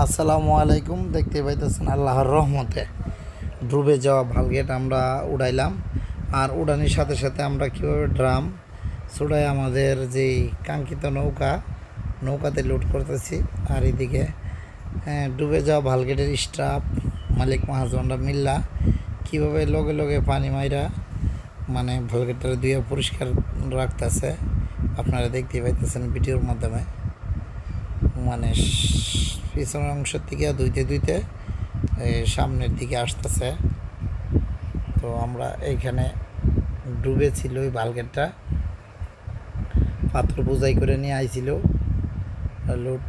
আসসালামু আলাইকুম। দেখতে পাইতেছেন আল্লাহর রহমতে ডুবে যাওয়া ভালগেট আমরা উড়াইলাম। আর উড়ানির সাথে সাথে আমরা কীভাবে ড্রাম ছুড়াই আমাদের যেই কাঙ্ক্ষিত নৌকাতে লোড করতেছি। আর এদিকে ডুবে যাওয়া ভালগেটের স্টাফ মালিক মহাজনরা মিল্লা কীভাবে লগে লগে পানি মাইরা মানে ভালগেটটা ধুয়ে পরিষ্কার রাখতেছে আপনারা দেখতে পাইতেছেন ভিডিওর মাধ্যমে। মানে পিছনের অংশ থেকে ধুইতে সামনের দিকে আসতেছে। তো আমরা এইখানে ডুবেছিল ওই ভালগেটটা পাথর বোঝাই করে নিয়ে আইছিল লোড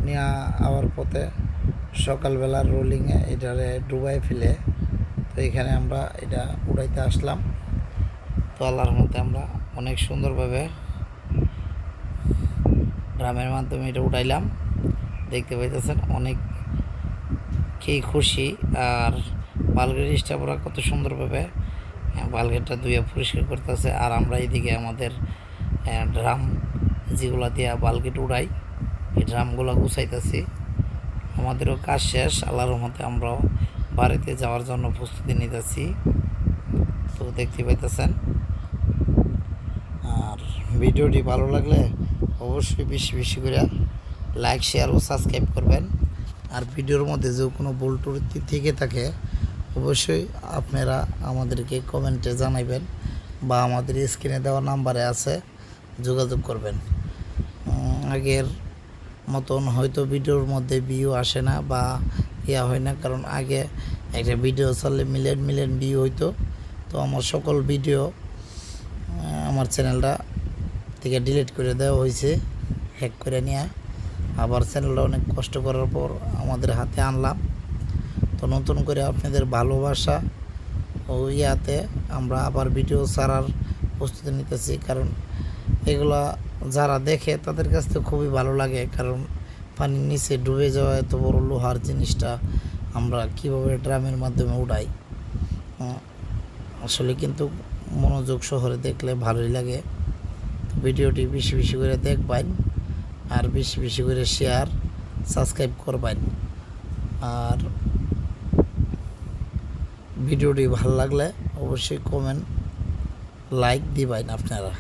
নিয়ে আওয়ার পথে সকালবেলার রোলিংয়ে এটারে ডুবাই ফেলে। তো এখানে আমরা এটা উড়াইতে আসলাম। তো আল্লাহর মতে আমরা অনেক সুন্দরভাবে ড্রামের মাধ্যমে এটা উঠাইলাম। দেখতে পাইতেছেন অনেককেই খুশি। আর বালগেট স্টাফরা কত সুন্দরভাবে বালগেটটা ধুয়ে পরিষ্কার করতেছে। আর আমরা এইদিকে আমাদের ড্রাম যেগুলো দিয়ে বালগেট উড়াই এই ড্রামগুলো গুছাইতেছি। আমাদেরও কাজ শেষ, আল্লাহর রহমতে আমরাও বাড়িতে যাওয়ার জন্য প্রস্তুতি নিতেছি। তো দেখতে পাইতেছেন। আর ভিডিওটি ভালো লাগলে অবশ্যই বেশি বেশি করে লাইক শেয়ার ও সাবস্ক্রাইব করবেন। আর ভিডিওর মধ্যে যে কোনো ভুল ত্রুটি থেকে থাকে অবশ্যই আপনারা আমাদেরকে কমেন্টে জানাবেন বা আমাদের স্ক্রিনে দেওয়া নাম্বারে আছে যোগাযোগ করবেন। আগের মতন হয়তো ভিডিওর মধ্যে ভিউ আসে না বা ইয়া হয় না, কারণ আগে একটা ভিডিও ছাড়লে মিলিয়ন ভিউ হইতো। তো আমার সকল ভিডিও আমার চ্যানেলটা থেকে ডিলিট করে দেওয়া হয়েছে, হ্যাক করে নিয়ে আবার চ্যানেলটা অনেক কষ্ট করার পর আমাদের হাতে আনলাম। তো নতুন করে আপনাদের ভালোবাসা ও ইয়াতে আমরা আবার ভিডিও ছাড়ার প্রস্তুতি নিতেছি। কারণ এগুলা যারা দেখে তাদের কাছ থেকে খুবই ভালো লাগে, কারণ পানির নিচে ডুবে যাওয়া এত বড় লোহার জিনিসটা আমরা কীভাবে ড্রামের মাধ্যমে উড়াই আসলে কিন্তু মনোযোগ শহরে দেখলে ভালোই লাগে। ভিডিওটি বেশি বেশি করে দেখবেন আর বেশি বেশি করে শেয়ার সাবস্ক্রাইব করবেন। আর ভিডিওটি ভালো লাগলে অবশ্যই কমেন্ট লাইক দিবেন। আপনারা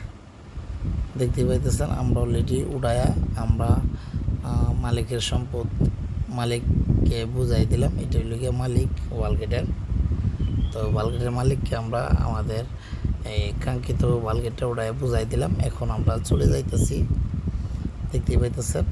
দেখতে পাইতেছেন আমরা অলরেডি উড়ায়া আমরা মালিকের সম্পদ মালিককে বুঝাই দিলাম। এটা হইল গিয়ে মালিক ওয়ালগেটের। তো ওয়ালগেটের মালিককে আমরা আমাদের এই কাঙ্ক্ষিত ওয়ালগেটটা উড়ায় বুঝাই দিলাম। এখন আমরা চলে যাইতেছি, দেখতে পাইতেছেন।